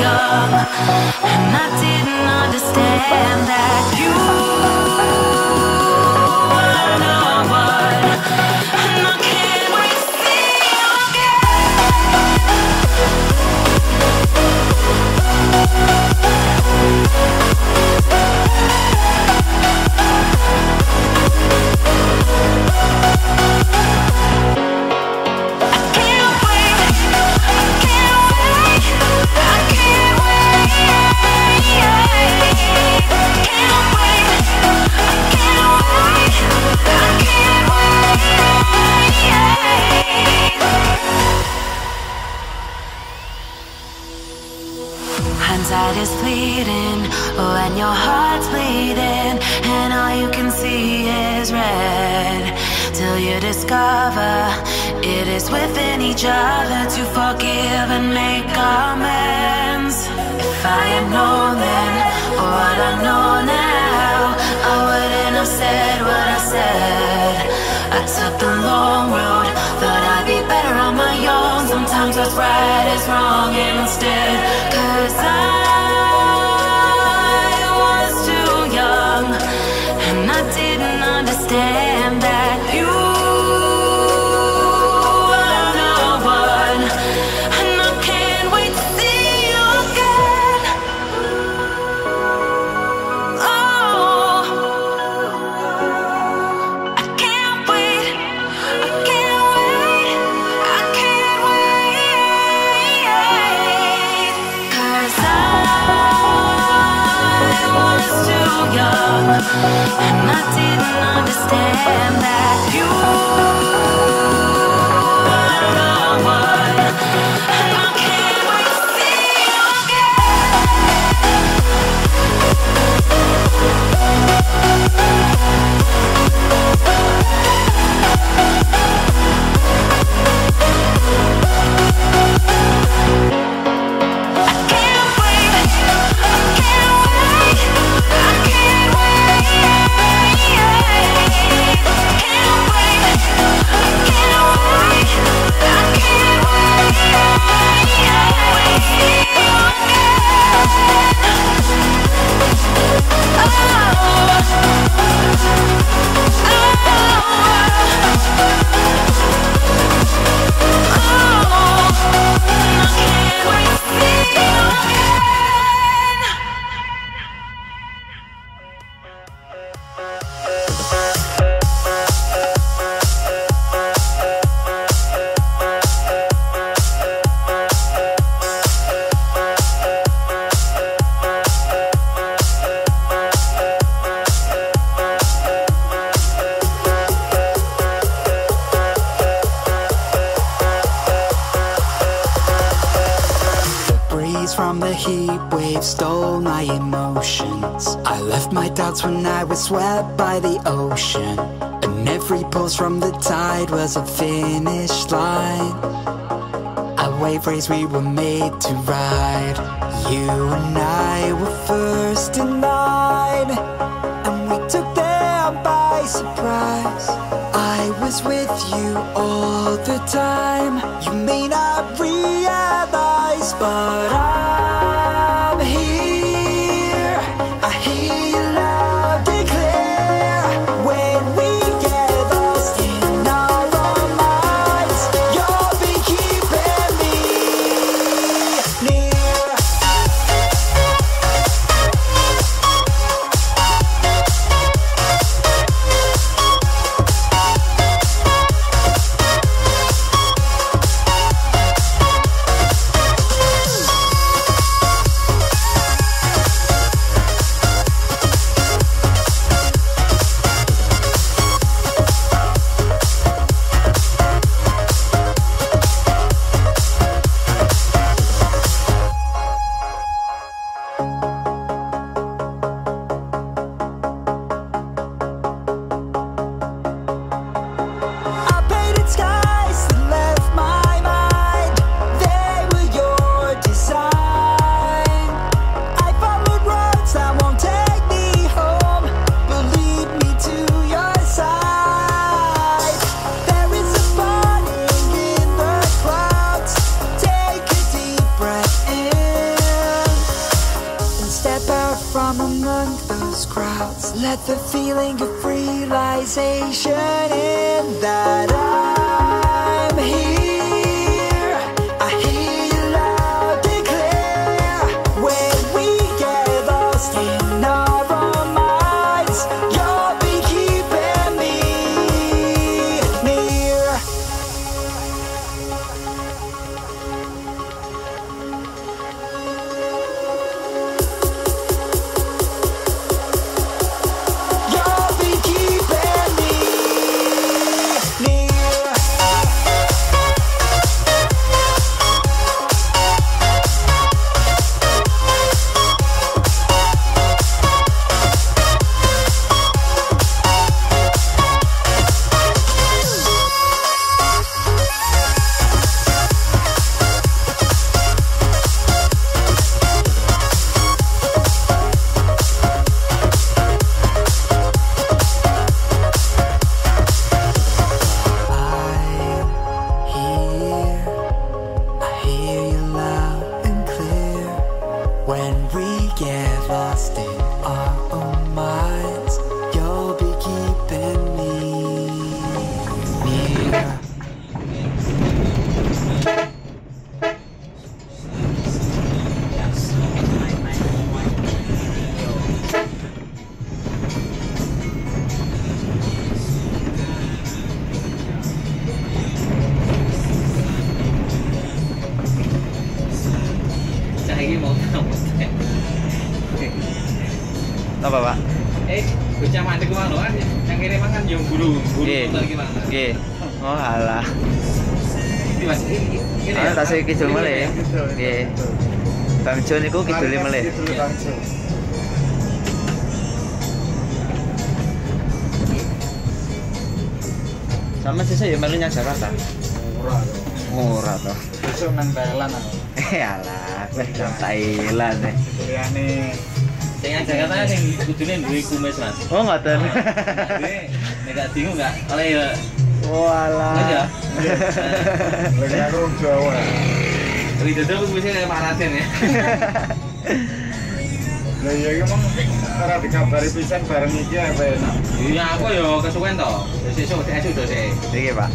young, and I didn't understand that you were no one, and I can't wait to see you Hindsight is fleeting when your heart's bleeding and all you can see is red, till you discover it is within each other to forgive and make amends. If I had known then what I know now, I wouldn't have said what I said. I took the long road, thought I'd be better on my own. Sometimes what's right is wrong instead, 'cause I was too young, and I didn't understand that you were no one, and I can't wait to see you again. Oh, I can't wait, I can't wait, I can't wait, 'cause I was too young, and I didn't understand that you were no one, and I can't wait to see you from the heat wave stole my emotions. I left my doubts when I was swept by the ocean, and every pulse from the tide was a finish line. A wave race we were made to ride. You and I were first in line, and we took them by surprise. I was with you all the time. You may not realize, but I'm here. I hear you loud and clear. When we get lost in our own minds, you'll be keeping me near. Let the feeling of realization in that I'm here. I hear you loud and clear. When we get lost in our own minds, you'll be keeping me near. You'll be keeping me near. I hear you loud and clear. When we get lost in our own minds, you'll be keeping me near. Saya mau tahu. Apa Pak? Bocah mandek ku mang kan yang kiri mangan yo buru lagi mang. Nggih. Oh alah. Iki Mas. Ini Ana tasih kidul meleh. Nggih. Bang Jo niku kidule meleh. Sama sisa ya melu nyang Jakarta. Ora toh. Besok nang Thailand aku. Alah, weh nang Thailand deh. Liyane sing Jakarta sing kudune duwe kumis Mas. Oh ngoten. Nek gak bingung enggak oleh ya. Walah. Aja. lagi aku Jawa. Wis dodol kumisnya maraten ya. Lah iya iki mong ora dikabari pisan bareng iki apa enak. Iya aku yo kesuwen to. Sesuk do sik. Iki Pak.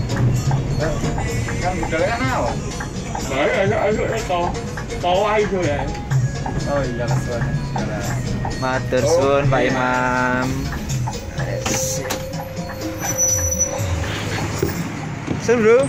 Kan budalnya kan awak. Itu ya. Oh iya kesuwen. Matur suwun Pak Imam. Seru bro.